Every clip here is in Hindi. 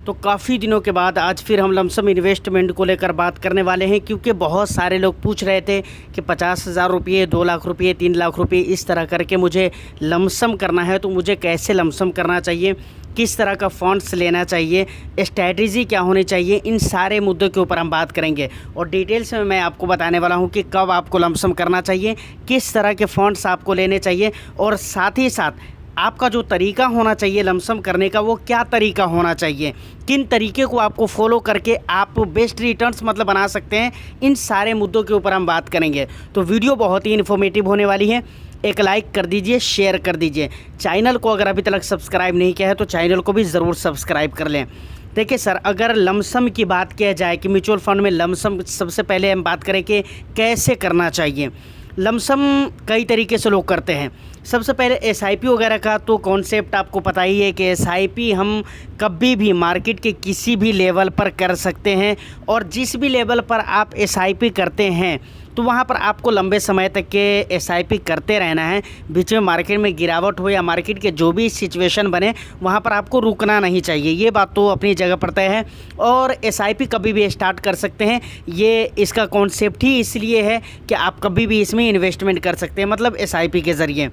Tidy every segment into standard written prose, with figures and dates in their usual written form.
तो काफ़ी दिनों के बाद आज फिर हम लमसम इन्वेस्टमेंट को लेकर बात करने वाले हैं, क्योंकि बहुत सारे लोग पूछ रहे थे कि 50,000 रुपये, 2 लाख रुपये, 3 लाख रुपये इस तरह करके मुझे लमसम करना है, तो मुझे कैसे लमसम करना चाहिए, किस तरह का फंड्स लेना चाहिए, स्ट्रैटेजी क्या होनी चाहिए, इन सारे मुद्दों के ऊपर हम बात करेंगे। और डिटेल्स में मैं आपको बताने वाला हूं कि कब आपको लमसम करना चाहिए, किस तरह के फंड्स आपको लेने चाहिए, और साथ ही साथ आपका जो तरीका होना चाहिए लमसम करने का, वो क्या तरीका होना चाहिए, किन तरीके को आपको फॉलो करके आप बेस्ट रिटर्न्स मतलब बना सकते हैं। इन सारे मुद्दों के ऊपर हम बात करेंगे। तो वीडियो बहुत ही इन्फॉर्मेटिव होने वाली है। एक लाइक कर दीजिए, शेयर कर दीजिए। चैनल को अगर अभी तक सब्सक्राइब नहीं किया है तो चैनल को भी ज़रूर सब्सक्राइब कर लें। देखिए सर, अगर लमसम की बात किया जाए कि म्यूचुअल फंड में लमसम, सबसे पहले हम बात करें कि कैसे करना चाहिए। लमसम कई तरीके से लोग करते हैं। सबसे पहले एसआईपी वगैरह का तो कॉन्सेप्ट आपको पता ही है कि एसआईपी हम कभी भी मार्केट के किसी भी लेवल पर कर सकते हैं, और जिस भी लेवल पर आप एसआईपी करते हैं तो वहाँ पर आपको लंबे समय तक के एसआईपी करते रहना है। बीच में मार्केट में गिरावट हो या मार्केट के जो भी सिचुएशन बने, वहाँ पर आपको रुकना नहीं चाहिए। ये बात तो अपनी जगह पर तय है। और एसआईपी कभी भी स्टार्ट कर सकते हैं। ये इसका कॉन्सेप्ट ही इसलिए है कि आप कभी भी इसमें इन्वेस्टमेंट कर सकते हैं, मतलब एसआईपी के ज़रिए।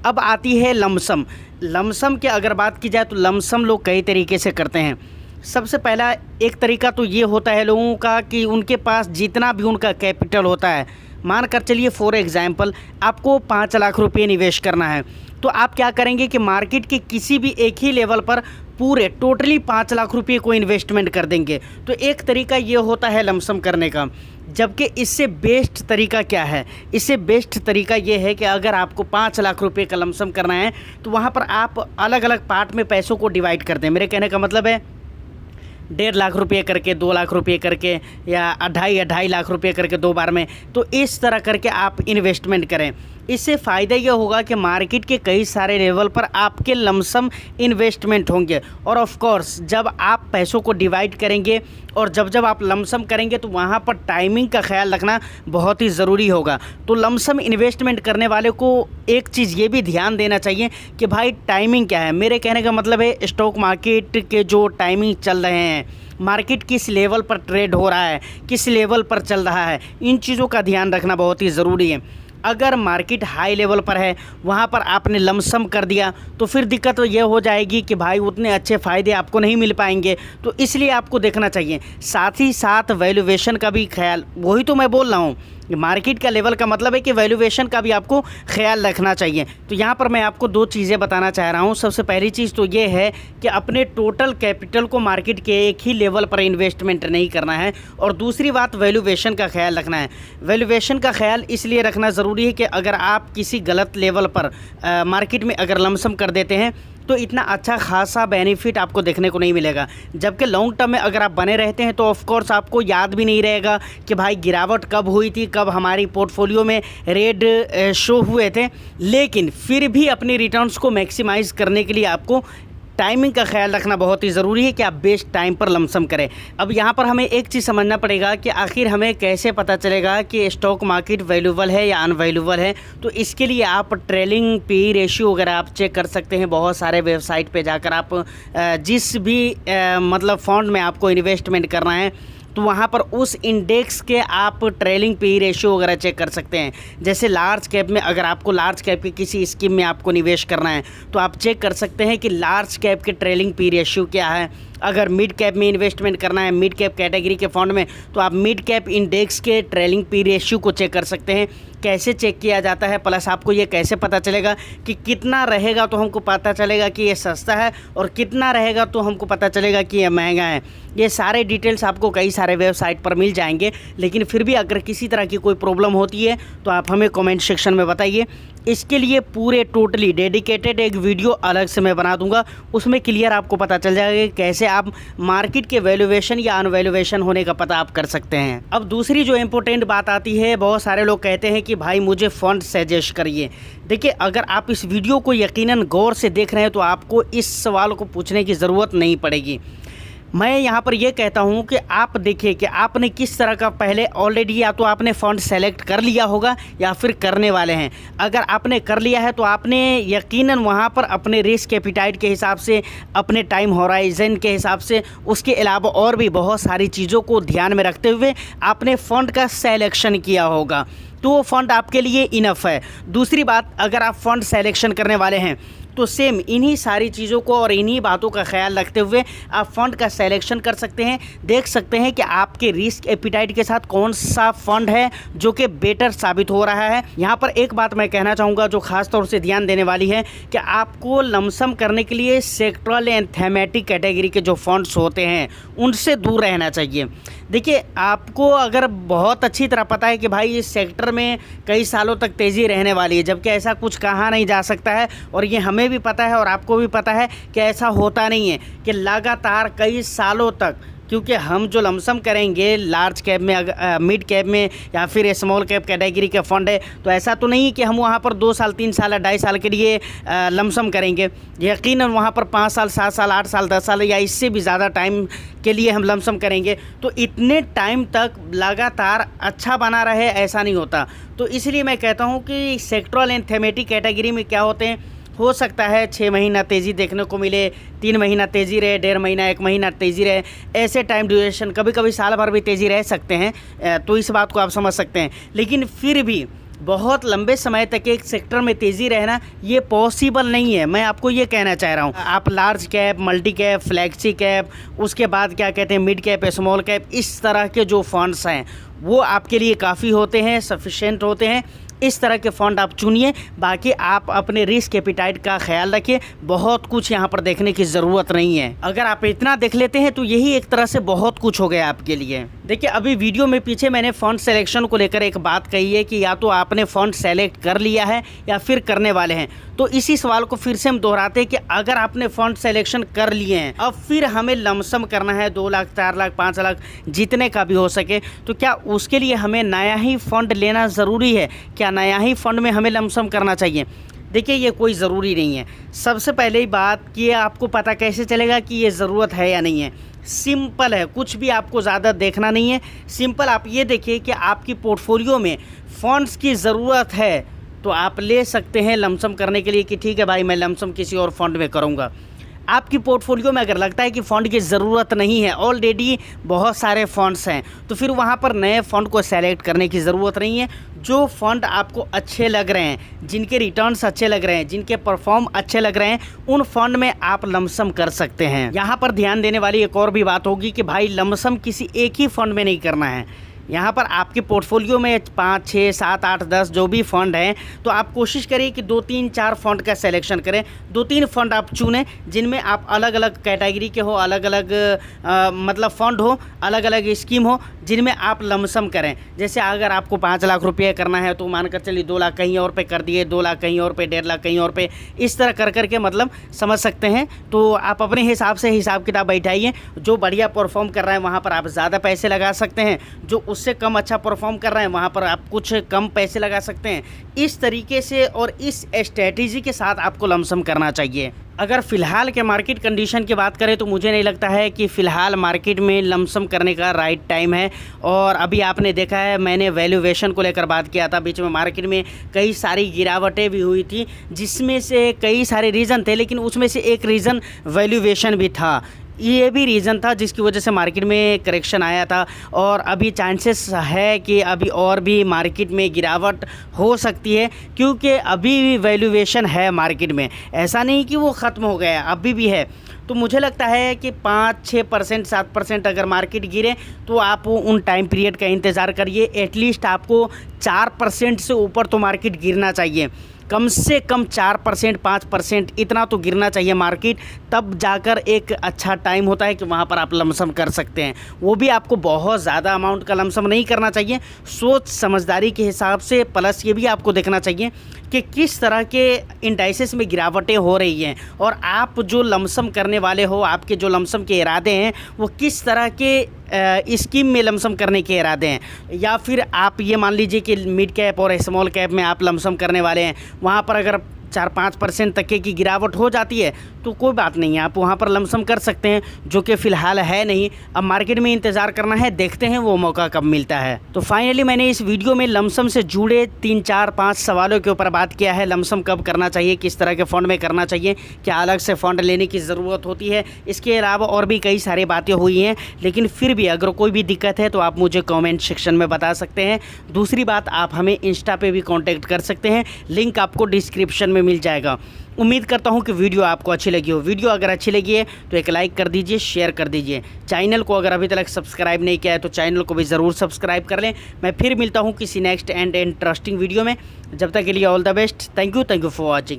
अब आती है लमसम। लमसम की अगर बात की जाए तो लमसम लोग कई तरीके से करते हैं। सबसे पहला एक तरीका तो ये होता है लोगों का कि उनके पास जितना भी उनका कैपिटल होता है, मान कर चलिए फॉर एग्ज़ाम्पल आपको 5 लाख रुपये निवेश करना है, तो आप क्या करेंगे कि मार्केट के किसी भी एक ही लेवल पर पूरे टोटली 5 लाख रुपये को इन्वेस्टमेंट कर देंगे। तो एक तरीका ये होता है लमसम करने का। जबकि इससे बेस्ट तरीका क्या है? इससे बेस्ट तरीका ये है कि अगर आपको 5 लाख रुपये का लमसम करना है तो वहाँ पर आप अलग अलग पार्ट में पैसों को डिवाइड कर दें। मेरे कहने का मतलब है 1.5 लाख रुपये करके, 2 लाख रुपये करके, या 2.5 लाख रुपये करके 2 बार में। तो इस तरह करके आप इन्वेस्टमेंट करें। इससे फ़ायदा ये होगा कि मार्केट के कई सारे लेवल पर आपके लमसम इन्वेस्टमेंट होंगे। और ऑफ कोर्स जब आप पैसों को डिवाइड करेंगे और जब आप लमसम करेंगे तो वहाँ पर टाइमिंग का ख्याल रखना बहुत ही ज़रूरी होगा। तो लमसम इन्वेस्टमेंट करने वाले को एक चीज़ ये भी ध्यान देना चाहिए कि भाई टाइमिंग क्या है। मेरे कहने का मतलब है स्टॉक मार्केट के जो टाइमिंग चल रहे हैं, मार्केट किस लेवल पर ट्रेड हो रहा है, किस लेवल पर चल रहा है, इन चीज़ों का ध्यान रखना बहुत ही ज़रूरी है। अगर मार्केट हाई लेवल पर है, वहाँ पर आपने लमसम कर दिया तो फिर दिक्कत तो ये हो जाएगी कि भाई उतने अच्छे फ़ायदे आपको नहीं मिल पाएंगे। तो इसलिए आपको देखना चाहिए। साथ ही साथ वैल्यूएशन का भी ख्याल, वही तो मैं बोल रहा हूँ, मार्केट का लेवल का मतलब है कि वैल्यूएशन का भी आपको ख्याल रखना चाहिए। तो यहाँ पर मैं आपको 2 चीज़ें बताना चाह रहा हूँ। सबसे पहली चीज़ तो ये है कि अपने टोटल कैपिटल को मार्केट के एक ही लेवल पर इन्वेस्टमेंट नहीं करना है, और दूसरी बात वैल्यूएशन का ख्याल रखना है। वैल्यूएशन का ख्याल इसलिए रखना ज़रूरी है कि अगर आप किसी गलत लेवल पर मार्केट में अगर लमसम कर देते हैं तो इतना अच्छा खासा बेनिफिट आपको देखने को नहीं मिलेगा। जबकि लॉन्ग टर्म में अगर आप बने रहते हैं तो ऑफ कोर्स आपको याद भी नहीं रहेगा कि भाई गिरावट कब हुई थी, कब हमारी पोर्टफोलियो में रेड शो हुए थे। लेकिन फिर भी अपनी रिटर्न्स को मैक्सिमाइज़ करने के लिए आपको टाइमिंग का ख्याल रखना बहुत ही ज़रूरी है कि आप बेस्ट टाइम पर लमसम करें। अब यहाँ पर हमें एक चीज़ समझना पड़ेगा कि आखिर हमें कैसे पता चलेगा कि स्टॉक मार्केट वैल्यूएबल है या अनवैल्यूएबल है। तो इसके लिए आप ट्रेलिंग पी रेशियो वगैरह आप चेक कर सकते हैं। बहुत सारे वेबसाइट पे जाकर आप जिस भी मतलब फंड में आपको इन्वेस्टमेंट करना है तो वहाँ पर उस इंडेक्स के आप ट्रेलिंग पी रेशियो वगैरह चेक कर सकते हैं। जैसे लार्ज कैप में, अगर आपको लार्ज कैप की किसी स्कीम में आपको निवेश करना है तो आप चेक कर सकते हैं कि लार्ज कैप के ट्रेलिंग पी रेशियो क्या है। अगर मिड कैप में इन्वेस्टमेंट करना है, मिड कैप कैटेगरी के फंड में, तो आप मिड कैप इंडेक्स के ट्रेलिंग पी रेशियो को चेक कर सकते हैं। कैसे चेक किया जाता है, प्लस आपको ये कैसे पता चलेगा कि कितना रहेगा तो हमको पता चलेगा कि ये सस्ता है, और कितना रहेगा तो हमको पता चलेगा कि ये महंगा है। ये सारे डिटेल्स आपको कई सारे वेबसाइट पर मिल जाएंगे। लेकिन फिर भी अगर किसी तरह की कोई प्रॉब्लम होती है तो आप हमें कमेंट सेक्शन में बताइए। इसके लिए पूरे टोटली डेडिकेटेड एक वीडियो अलग से मैं बना दूंगा। उसमें क्लियर आपको पता चल जाएगा कि कैसे आप मार्केट के वैल्यूएशन या अनवैल्यूएशन होने का पता आप कर सकते हैं। अब दूसरी जो इम्पोर्टेंट बात आती है, बहुत सारे लोग कहते हैं कि भाई मुझे फंड सजेस्ट करिए। देखिए, अगर आप इस वीडियो को यकीनन गौर से देख रहे हैं तो आपको इस सवाल को पूछने की ज़रूरत नहीं पड़ेगी। मैं यहाँ पर ये कहता हूँ कि आप देखिए कि आपने किस तरह का पहले ऑलरेडी या तो आपने फ़ंड सेलेक्ट कर लिया होगा या फिर करने वाले हैं। अगर आपने कर लिया है तो आपने यकीनन वहाँ पर अपने रिस्क एपिटाइट के हिसाब से, अपने टाइम होराइजन के हिसाब से, उसके अलावा और भी बहुत सारी चीज़ों को ध्यान में रखते हुए आपने फ़ंड का सेलेक्शन किया होगा, तो वो फ़ंड आपके लिए इनफ है। दूसरी बात, अगर आप फ़ंड सेलेक्शन करने वाले हैं तो सेम इन्हीं सारी चीज़ों को और इन्हीं बातों का ख्याल रखते हुए आप फ़ंड का सिलेक्शन कर सकते हैं। देख सकते हैं कि आपके रिस्क एपिटाइट के साथ कौन सा फ़ंड है जो कि बेटर साबित हो रहा है। यहाँ पर एक बात मैं कहना चाहूँगा जो ख़ास तौर से ध्यान देने वाली है कि आपको लमसम करने के लिए सेक्टरल एंड थीमेटिक कैटेगरी के जो फंड्स होते हैं उनसे दूर रहना चाहिए। देखिए, आपको अगर बहुत अच्छी तरह पता है कि भाई इस सेक्टर में कई सालों तक तेज़ी रहने वाली है, जबकि ऐसा कुछ कहा नहीं जा सकता है, और ये हमें भी पता है और आपको भी पता है कि ऐसा होता नहीं है कि लगातार कई सालों तक, क्योंकि हम जो लमसम करेंगे लार्ज कैप में, मिड कैप में या फिर स्मॉल कैप कैटेगरी के फंड है, तो ऐसा तो नहीं कि हम वहाँ पर 2 साल 3 साल या 2.5 साल के लिए लमसम करेंगे। यकीनन वहाँ पर 5 साल 7 साल 8 साल 10 साल या इससे भी ज़्यादा टाइम के लिए हम लमसम करेंगे, तो इतने टाइम तक लगातार अच्छा बना रहे ऐसा नहीं होता। तो इसलिए मैं कहता हूँ कि सेक्टरल एंड थीमेटिक कैटेगरी में क्या होते हैं, हो सकता है 6 महीना तेज़ी देखने को मिले, 3 महीना तेज़ी रहे, 1.5 महीना 1 महीना तेज़ी रहे, ऐसे टाइम ड्यूरेशन कभी कभी साल भर भी तेज़ी रह सकते हैं। तो इस बात को आप समझ सकते हैं, लेकिन फिर भी बहुत लंबे समय तक एक सेक्टर में तेज़ी रहना ये पॉसिबल नहीं है। मैं आपको ये कहना चाह रहा हूँ, आप large cap, multi cap, flexi cap, उसके बाद क्या कहते हैं मिड कैप, स्मॉल कैप, इस तरह के जो फंड्स हैं वो आपके लिए काफ़ी होते हैं, सफिशेंट होते हैं। इस तरह के फ़ंड आप चुनिए, बाकी आप अपने रिस्क एपिटाइट का ख्याल रखिए। बहुत कुछ यहाँ पर देखने की ज़रूरत नहीं है। अगर आप इतना देख लेते हैं तो यही एक तरह से बहुत कुछ हो गया आपके लिए। देखिए, अभी वीडियो में पीछे मैंने फ़ंड सिलेक्शन को लेकर एक बात कही है कि या तो आपने फ़ंड सेलेक्ट कर लिया है या फिर करने वाले हैं। तो इसी सवाल को फिर से हम दोहराते हैं कि अगर आपने फ़ंड सिलेक्शन कर लिए हैं, अब फिर हमें लमसम करना है 2 लाख 4 लाख 5 लाख जितने का भी हो सके, तो क्या उसके लिए हमें नया ही फ़ंड लेना ज़रूरी है? क्या नया ही फ़ंड में हमें लमसम करना चाहिए? देखिए, ये कोई ज़रूरी नहीं है। सबसे पहले ही बात कि आपको पता कैसे चलेगा कि ये ज़रूरत है या नहीं है? सिंपल है, कुछ भी आपको ज़्यादा देखना नहीं है। सिंपल आप ये देखिए कि आपकी पोर्टफोलियो में फंड्स की ज़रूरत है तो आप ले सकते हैं लमसम करने के लिए कि ठीक है भाई, मैं लमसम किसी और फंड में करूँगा। आपकी पोर्टफोलियो में अगर लगता है कि फ़ंड की ज़रूरत नहीं है, ऑलरेडी बहुत सारे फ़ंड्स हैं, तो फिर वहाँ पर नए फ़ंड को सेलेक्ट करने की ज़रूरत नहीं है। जो फ़ंड आपको अच्छे लग रहे हैं, जिनके रिटर्न्स अच्छे लग रहे हैं, जिनके परफॉर्म अच्छे लग रहे हैं, उन फंड में आप लमसम कर सकते हैं। यहाँ पर ध्यान देने वाली एक और भी बात होगी कि भाई लमसम किसी एक ही फ़ंड में नहीं करना है। यहाँ पर आपके पोर्टफोलियो में 5, 6, 7, 8, 10 जो भी फ़ंड हैं, तो आप कोशिश करिए कि 2, 3, 4 फ़ंड का सिलेक्शन करें। 2-3 फ़ंड आप चुनें जिनमें आप अलग अलग कैटेगरी के हो, अलग अलग मतलब फ़ंड हो, अलग अलग स्कीम हो, जिनमें आप लमसम करें। जैसे अगर आपको 5 लाख रुपये करना है तो मानकर चलिए 2 लाख कहीं और पे कर दिए, 2 लाख कहीं और पे, 1.5 लाख कहीं और पे, इस तरह कर करके मतलब समझ सकते हैं। तो आप अपने हिसाब से हिसाब किताब बैठाइए। जो बढ़िया परफॉर्म कर रहा है वहाँ पर आप ज़्यादा पैसे लगा सकते हैं, जो उससे कम अच्छा परफॉर्म कर रहे हैं वहाँ पर आप कुछ कम पैसे लगा सकते हैं। इस तरीके से और इस स्ट्रेटजी के साथ आपको लमसम करना चाहिए। अगर फ़िलहाल के मार्केट कंडीशन की बात करें तो मुझे नहीं लगता है कि फ़िलहाल मार्केट में लमसम करने का राइट टाइम है। और अभी आपने देखा है, मैंने वैल्यूएशन को लेकर बात किया था, बीच में मार्केट में कई सारी गिरावटें भी हुई थी, जिसमें से कई सारे रीज़न थे, लेकिन उसमें से एक रीज़न वैल्यूएशन भी था। ये भी रीज़न था जिसकी वजह से मार्केट में करेक्शन आया था। और अभी चांसेस है कि अभी और भी मार्केट में गिरावट हो सकती है, क्योंकि अभी भी वैल्यूएशन है मार्केट में, ऐसा नहीं कि वो ख़त्म हो गया, अभी भी है। तो मुझे लगता है कि 5-6%, 7% अगर मार्केट गिरे तो आप उन टाइम पीरियड का इंतज़ार करिए। एटलीस्ट आपको 4% से ऊपर तो मार्केट गिरना चाहिए, कम से कम 4%, 5% इतना तो गिरना चाहिए मार्केट, तब जाकर एक अच्छा टाइम होता है कि वहाँ पर आप लमसम कर सकते हैं। वो भी आपको बहुत ज़्यादा अमाउंट का लमसम नहीं करना चाहिए, सोच समझदारी के हिसाब से। प्लस ये भी आपको देखना चाहिए कि किस तरह के इंडाइसेस में गिरावटें हो रही हैं, और आप जो लमसम करने वाले हो, आपके जो लमसम के इरादे हैं वो किस तरह के स्कीम में लमसम करने के इरादे हैं। या फिर आप ये मान लीजिए कि मिड कैप और स्मॉल कैप में आप लमसम करने वाले हैं, वहाँ पर अगर 4-5% तक की गिरावट हो जाती है तो कोई बात नहीं है, आप वहाँ पर लमसम कर सकते हैं, जो कि फ़िलहाल है नहीं। अब मार्केट में इंतज़ार करना है, देखते हैं वो मौका कब मिलता है। तो फाइनली मैंने इस वीडियो में लमसम से जुड़े 3, 4, 5 सवालों के ऊपर बात किया है। लमसम कब करना चाहिए, किस तरह के फ़ंड में करना चाहिए, क्या अलग से फ़ंड लेने की ज़रूरत होती है, इसके अलावा और भी कई सारी बातें हुई हैं। लेकिन फिर भी अगर कोई भी दिक्कत है तो आप मुझे कमेंट सेक्शन में बता सकते हैं। दूसरी बात, आप हमें इंस्टा पे भी कांटेक्ट कर सकते हैं, लिंक आपको डिस्क्रिप्शन में मिल जाएगा। उम्मीद करता हूं कि वीडियो आपको अच्छी लगी हो। वीडियो अगर अच्छी लगी है तो एक लाइक कर दीजिए, शेयर कर दीजिए। चैनल को अगर अभी तक सब्सक्राइब नहीं किया है तो चैनल को भी ज़रूर सब्सक्राइब कर लें। मैं फिर मिलता हूं किसी नेक्स्ट एंड इंटरेस्टिंग वीडियो में। जब तक के लिए all the best. Thank you for watching.